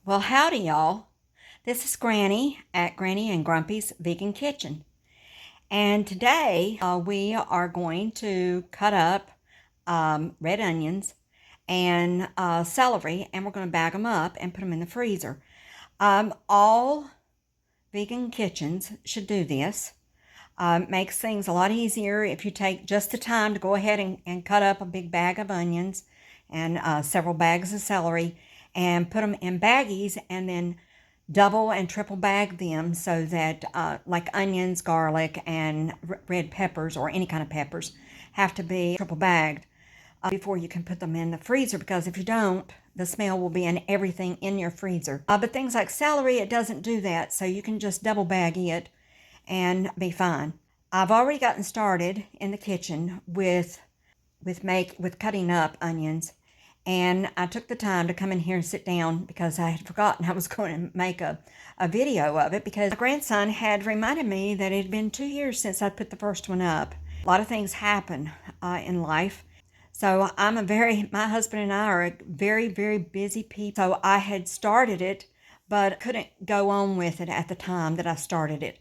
Well, howdy, y'all. This is Granny at Granny and Grumpy's Vegan Kitchen. And today we are going to cut up red onions and celery, and we're going to bag them up and put them in the freezer. All vegan kitchens should do this. Makes things a lot easier if you take just the time to go ahead and cut up a big bag of onions and several bags of celery and put them in baggies, and then double and triple bag them so that like onions, garlic, and red peppers or any kind of peppers have to be triple bagged before you can put them in the freezer, because if you don't, the smell will be in everything in your freezer. But things like celery, it doesn't do that, so you can just double bag it and be fine. I've already gotten started in the kitchen with cutting up onions, and I took the time to come in here and sit down because I had forgotten I was going to make a video of it, because my grandson had reminded me that it had been 2 years since I put the first one up. A lot of things happen in life. So my husband and I are a very, very busy people. So I had started it, but couldn't go on with it at the time that I started it.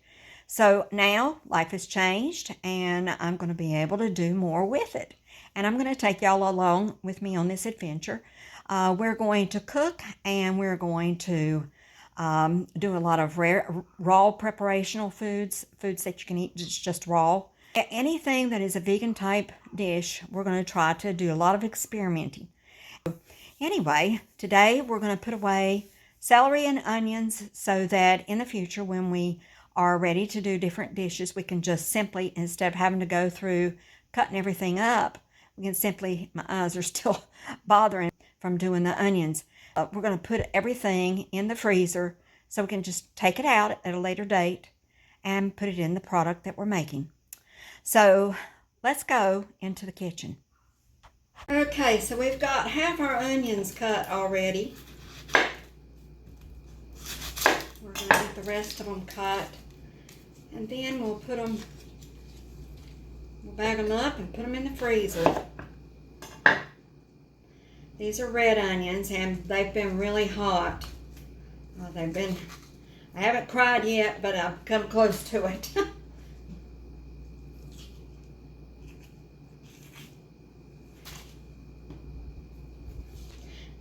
So now life has changed, and I'm going to be able to do more with it. And I'm going to take y'all along with me on this adventure. We're going to cook, and we're going to do a lot of raw preparational foods that you can eat just raw. Anything that is a vegan type dish, we're going to try to do a lot of experimenting. Anyway, today we're going to put away celery and onions so that in the future, when we are ready to do different dishes, we can just simply, instead of having to go through cutting everything up, we can simply, my eyes are still bothering from doing the onions. We're going to put everything in the freezer so we can just take it out at a later date and put it in the product that we're making. So let's go into the kitchen. Okay, so we've got half our onions cut already. We're going to get the rest of them cut, and then we'll bag them up and put them in the freezer. These are red onions, and they've been really hot. I haven't cried yet, but I've come close to it.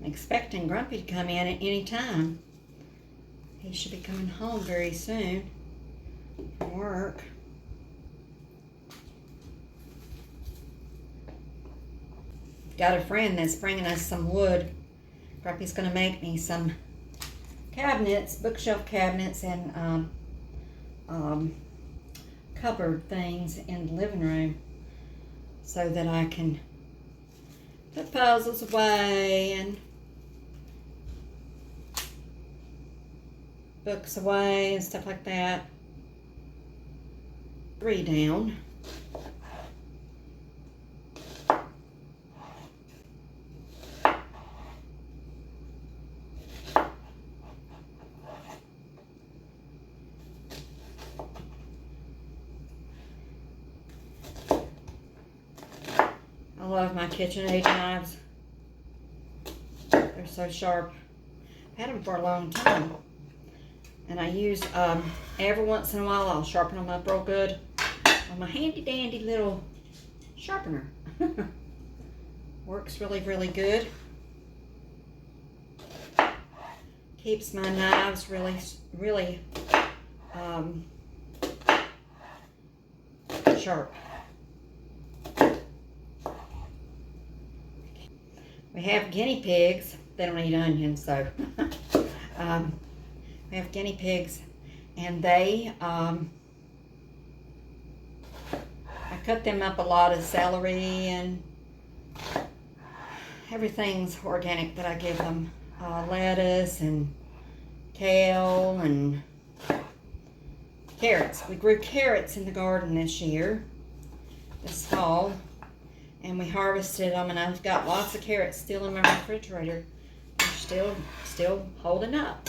I'm expecting Grumpy to come in at any time. He should be coming home very soon from work. Got a friend that's bringing us some wood. Grumpy's going to make me some cabinets, bookshelf cabinets, and cupboard things in the living room so that I can put puzzles away and books away and stuff like that. 3 down. I love my KitchenAid knives. They're so sharp. I've had them for a long time. And I use, every once in a while, I'll sharpen them up real good on my handy dandy little sharpener. Works really, really good. Keeps my knives really, really sharp. We have guinea pigs. They don't eat onions, so we have guinea pigs, and I cut them up a lot of celery, and everything's organic that I give them. Lettuce and kale and carrots. We grew carrots in the garden this fall, and we harvested them, and I've got lots of carrots still in my refrigerator. They're still holding up.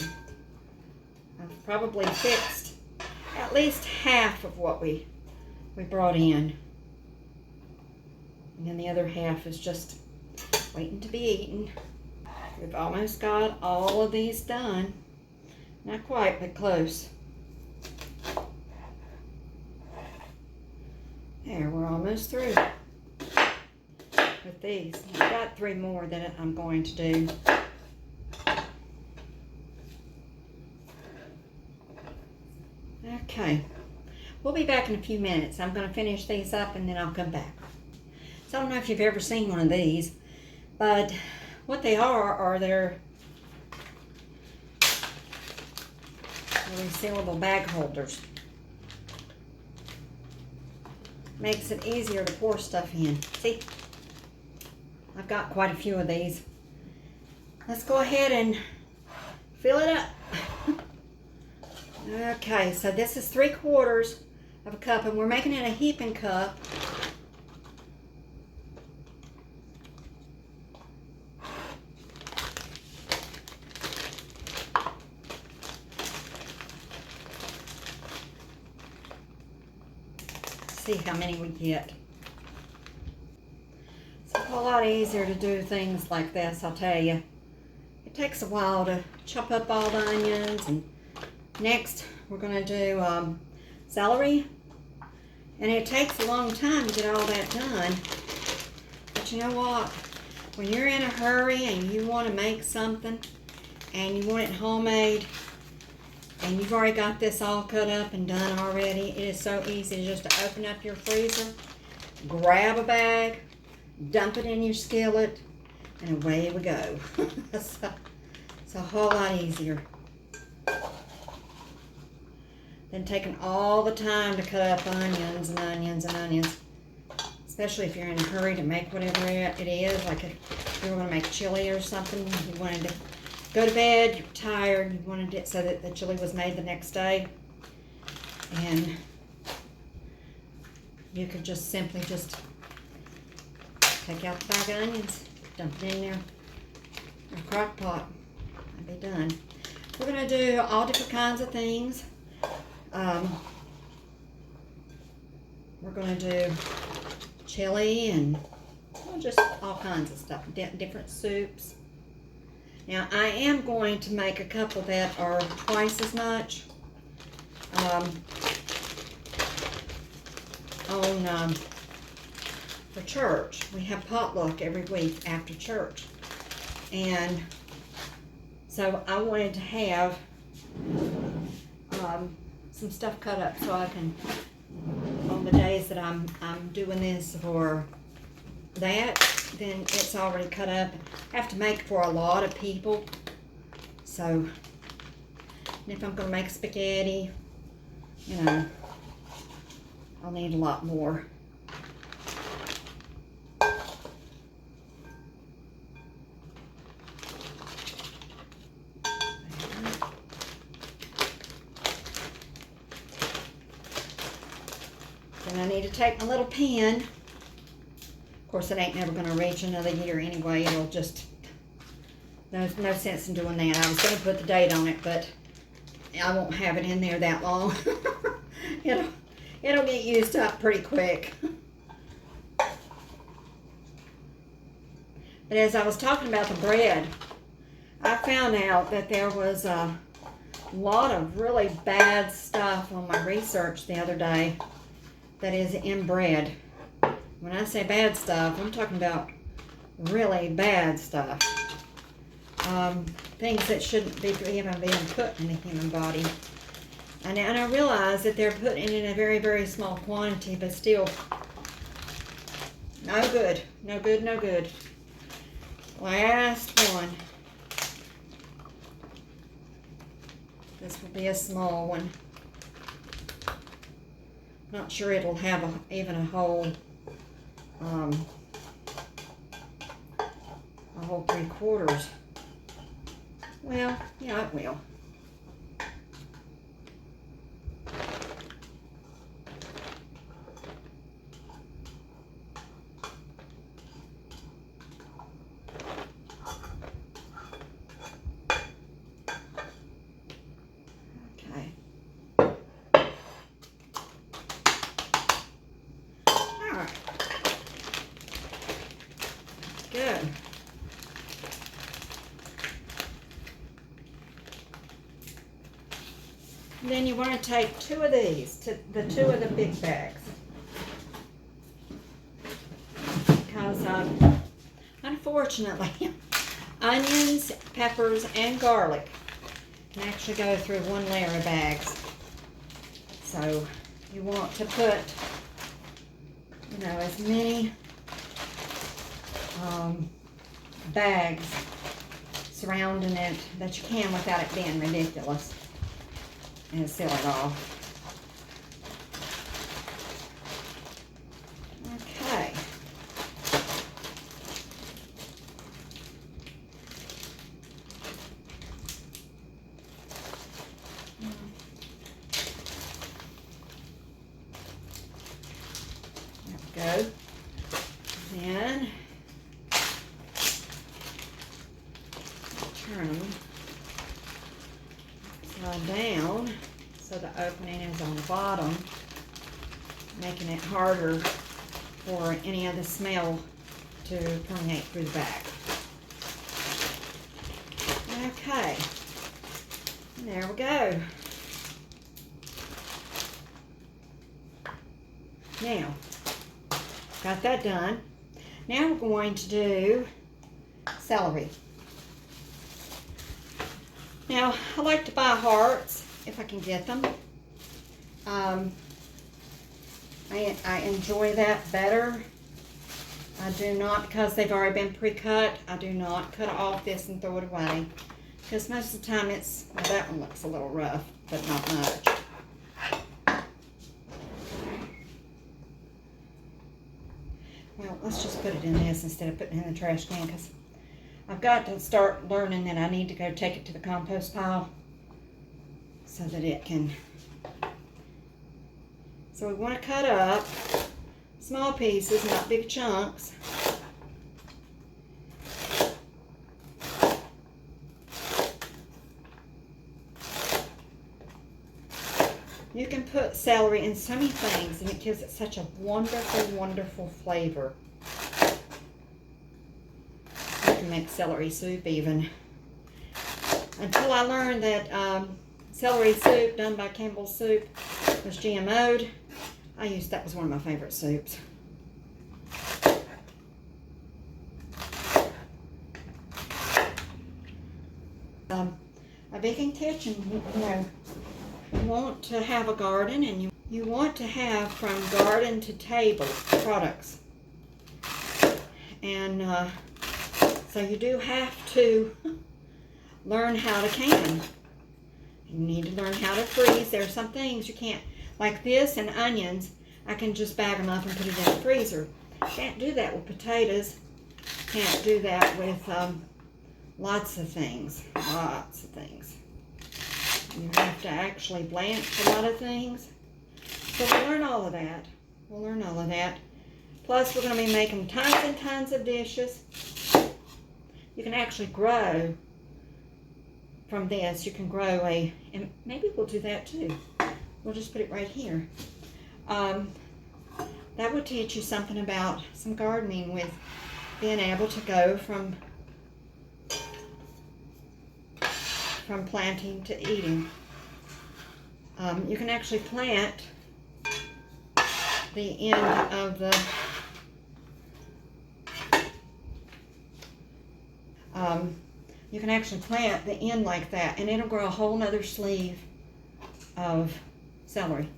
I've probably fixed at least half of what we brought in. And then the other half is just waiting to be eaten. We've almost got all of these done. Not quite, but close. There, we're almost through with these. I've got 3 more that I'm going to do. Okay, we'll be back in a few minutes. I'm going to finish these up and then I'll come back. So I don't know if you've ever seen one of these, but what they are they're resealable bag holders. Makes it easier to pour stuff in. See, I've got quite a few of these. Let's go ahead and fill it up. Okay, so this is 3/4 of a cup, and we're making it a heaping cup. See how many we get. It's a whole lot easier to do things like this, I'll tell you. It takes a while to chop up all the onions, and next we're going to do celery, and it takes a long time to get all that done. But you know what? When you're in a hurry and you want to make something and you want it homemade, and you've already got this all cut up and done already, it is so easy just to open up your freezer, grab a bag, dump it in your skillet, and away we go. It's a whole lot easier than taking all the time to cut up onions and onions and onions, especially if you're in a hurry to make whatever it is. Like if you were going to make chili or something, you wanted to go to bed, you're tired, you wanted it so that the chili was made the next day, and you could just simply just take out the bag of onions, dump it in there, a crock pot, and be done. We're going to do all different kinds of things. We're going to do chili and just all kinds of stuff, different soups. Now, I am going to make a couple that are twice as much for church. We have potluck every week after church. And so I wanted to have some stuff cut up so I can, on the days that I'm doing this for that, then it's already cut up. I have to make for a lot of people. So, and if I'm going to make spaghetti, you know, I'll need a lot more. Then I need to take my little pen. Of course, it ain't never going to reach another year anyway. It'll just, there's no sense in doing that. I was going to put the date on it, but I won't have it in there that long. It'll get used up pretty quick. But as I was talking about the bread, I found out that there was a lot of really bad stuff on my research the other day that is in bread. When I say bad stuff, I'm talking about really bad stuff. Things that shouldn't be even being put in the human body. And I realize that they're putting it in a very, very small quantity, but still, no good. No good, no good. Last one. This will be a small one. Not sure it'll have even a whole 3/4. Well, yeah, it will. Okay. All right. Good. And then you want to take two of these, two of the big bags. Because unfortunately, onions, peppers, and garlic can actually go through one layer of bags. So you want to put, as many bags surrounding it that you can without it being ridiculous and seal it off. Okay. There we go. Then turn them upside down so the opening is on the bottom, making it harder for any of the smell to permeate through the bag. Okay, and there we go. Now, got that done. Now we're going to do celery. Now, I like to buy hearts if I can get them. I enjoy that better. I do not, because they've already been pre-cut, I do not cut off this and throw it away. Because most of the time well, that one looks a little rough, but not much. Well, let's just put it in this instead of putting it in the trash can, because I've got to start learning that I need to go take it to the compost pile so that it can. So we want to cut up small pieces, not big chunks. You can put celery in so many things, and it gives it such a wonderful, wonderful flavor. You can make celery soup even. Until I learned that celery soup done by Campbell's Soup was GMO'd, that was one of my favorite soups. A vegan kitchen, you want to have a garden, and you want to have from garden to table products. And so you do have to learn how to can. You need to learn how to freeze. There are some things you can't, like this and onions, I can just bag them up and put it in the freezer. Can't do that with potatoes. Can't do that with lots of things. You have to actually blanch a lot of things. So we'll learn all of that. Plus, we're going to be making tons and tons of dishes. You can actually grow from this. You can grow and maybe we'll do that too. We'll just put it right here. That would teach you something about some gardening, with being able to go from planting to eating. You can actually plant the end of the you can actually plant the end like that, and it'll grow a whole nother sleeve of celery.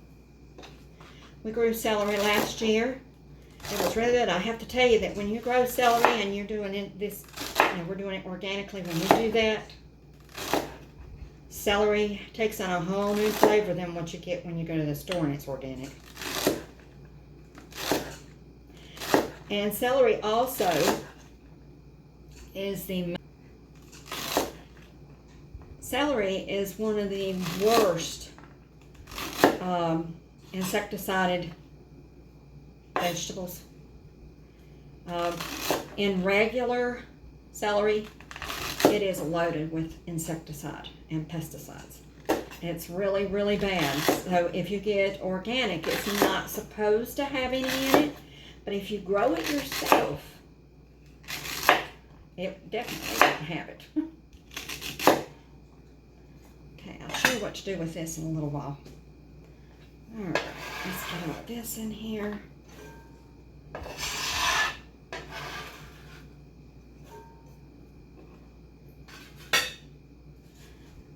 We grew celery last year. It was really good. I have to tell you that when you grow celery and you're doing this, we're doing it organically. When you do that, celery takes on a whole new flavor than what you get when you go to the store and it's organic. And celery also is celery is one of the worst insecticided vegetables. In regular celery, it is loaded with insecticide and pesticides. It's really, really bad. So if you get organic, it's not supposed to have any in it, but if you grow it yourself, it definitely won't have it. Okay, I'll show you what to do with this in a little while. All right, let's get all this in here.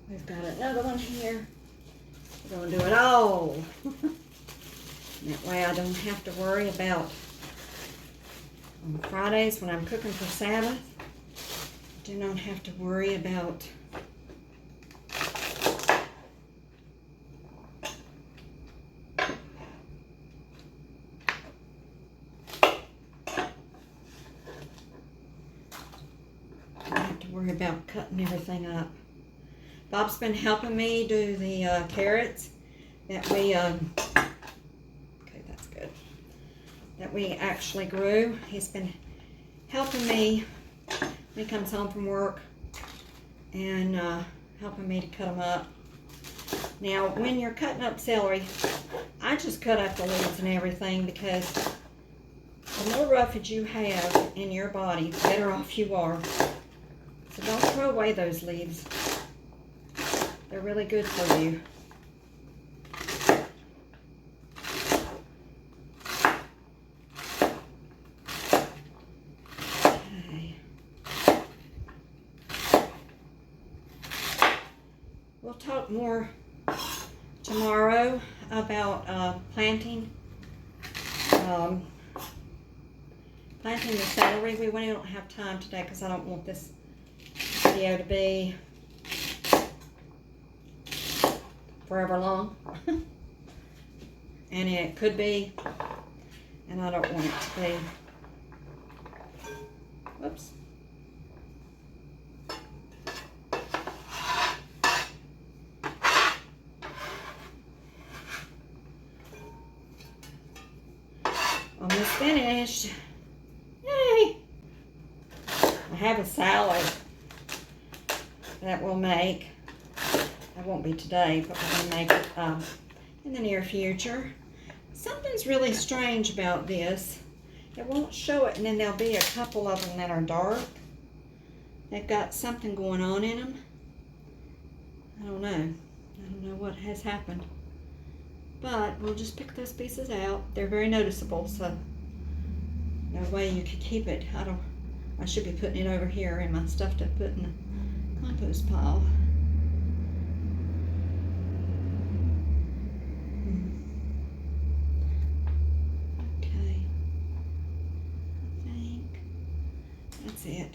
We've got another one here. We're going to do it all. That way I don't have to worry about on Fridays when I'm cooking for Sabbath. I do not have to worry about cutting everything up. Bob's been helping me do the carrots that we okay, that's good, that we actually grew. He's been helping me when he comes home from work and helping me to cut them up. Now when you're cutting up celery, I just cut up the leaves and everything, because the more roughage you have in your body, the better off you are. So don't throw away those leaves. They're really good for you. Okay. We'll talk more tomorrow about planting the celery. We don't have time today because I don't want this video to be forever long. And it could be, and I don't want it to be. Whoops. Almost finished. Yay! I have a salad that we'll make. It won't be today, but we're going to make it in the near future. Something's really strange about this. It won't show it, and then there'll be a couple of them that are dark. They've got something going on in them. I don't know. I don't know what has happened. But we'll just pick those pieces out. They're very noticeable, so no way you could keep it. I should be putting it over here in my stuff to put in the compost pile. Okay. I think that's it.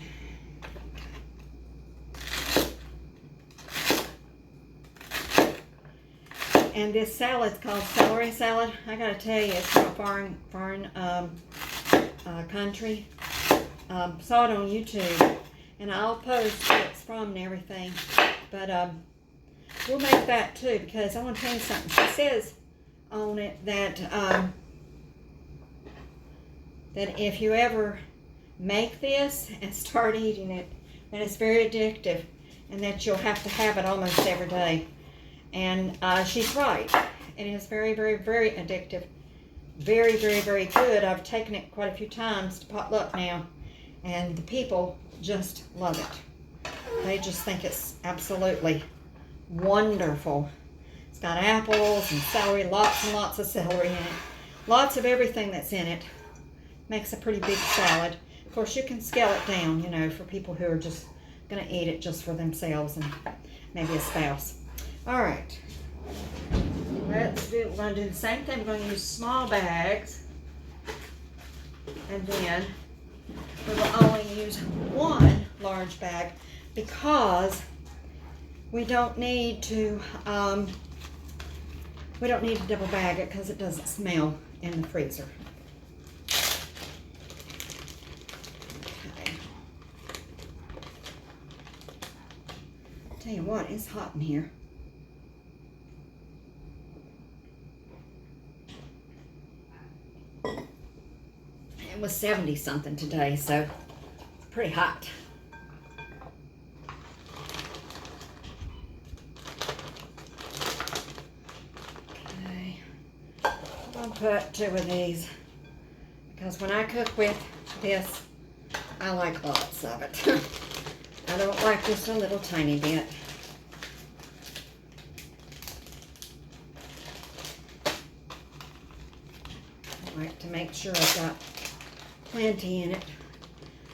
And this salad's called celery salad. I gotta tell you, it's from a foreign country. Saw it on YouTube, and I'll post where it's from and everything. But we'll make that too, because I want to tell you something. It says on it that that if you ever make this and start eating it, that it's very addictive, and that you'll have to have it almost every day. And she's right. It is very, very, very addictive. Very, very, very good. I've taken it quite a few times to potluck now, and the people just love it. They just think it's absolutely wonderful. It's got apples and celery, lots and lots of celery in it. Lots of everything that's in it. Makes a pretty big salad. Of course, you can scale it down, you know, for people who are just going to eat it just for themselves and maybe a spouse. All right, we're going to do the same thing. We're going to use small bags, and then we will only use one large bag because we don't need to double bag it because it doesn't smell in the freezer. Okay. Tell you what, it's hot in here. It was 70 something today, so it's pretty hot. Okay, I'm gonna put 2 of these because when I cook with this, I like lots of it. I don't like just a little tiny bit. like to make sure I've got plenty in it.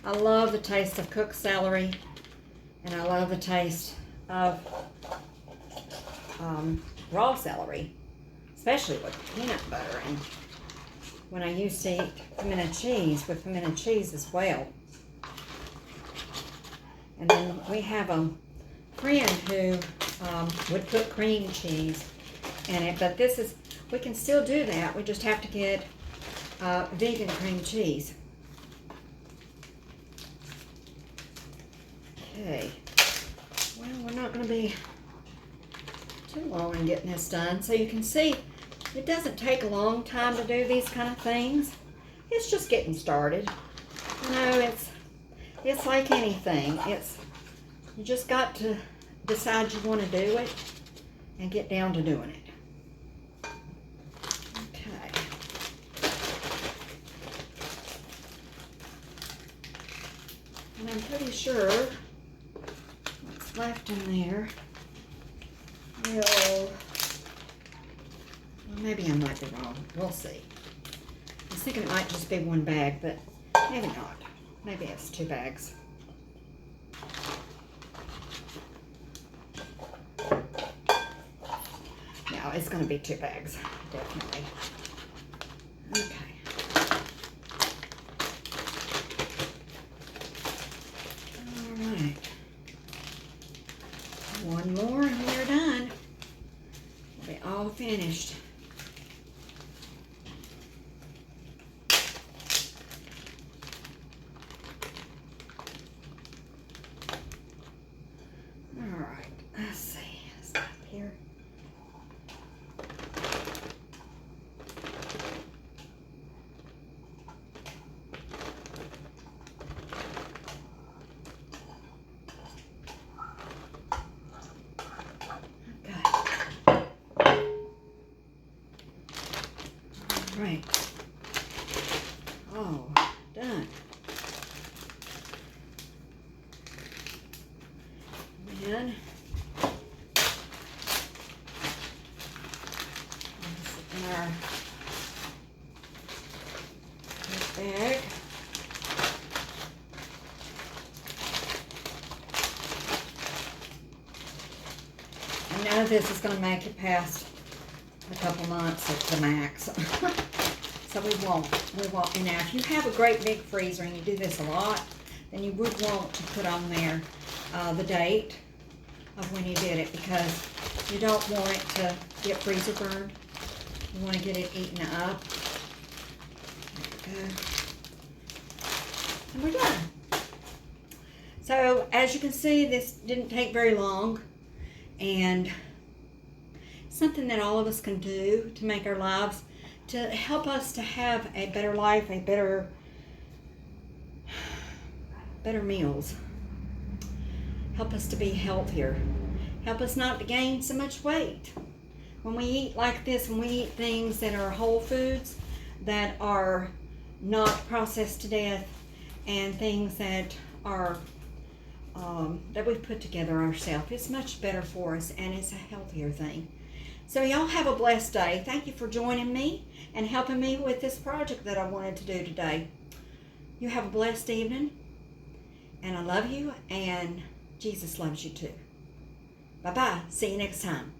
I love the taste of cooked celery, and I love the taste of raw celery, especially with peanut butter, and when I used to eat pimento cheese, with pimento cheese as well. And then we have a friend who would put cream cheese in it, but this is, we can still do that. We just have to get vegan cream cheese. Okay, well, we're not going to be too long in getting this done. So you can see it doesn't take a long time to do these kind of things. It's just getting started. You know, it's like anything. You just got to decide you want to do it and get down to doing it. Okay. And I'm pretty sure what's left in there will, well, maybe I might be wrong. We'll see. I was thinking it might just be one bag, but maybe not. Maybe it's 2 bags. No, it's going to be 2 bags, definitely. Okay. All right. One more and we're done. We'll be all finished. All right, let's see. Stop here. Right. Oh, done. And in our bag. I know this is going to make it past a couple months at the max. So we won't. And now if you have a great big freezer and you do this a lot, then you would want to put on there the date of when you did it, because you don't want it to get freezer burned. You want to get it eaten up. There we go. And we're done. So as you can see, this didn't take very long, and something that all of us can do to make our lives, to help us to have a better life, a better meals. Help us to be healthier. Help us not to gain so much weight. When we eat like this, when we eat things that are whole foods, that are not processed to death, and things that are that we've put together ourselves, it's much better for us, and it's a healthier thing. So y'all have a blessed day. Thank you for joining me and helping me with this project that I wanted to do today. You have a blessed evening, and I love you, and Jesus loves you too. Bye-bye. See you next time.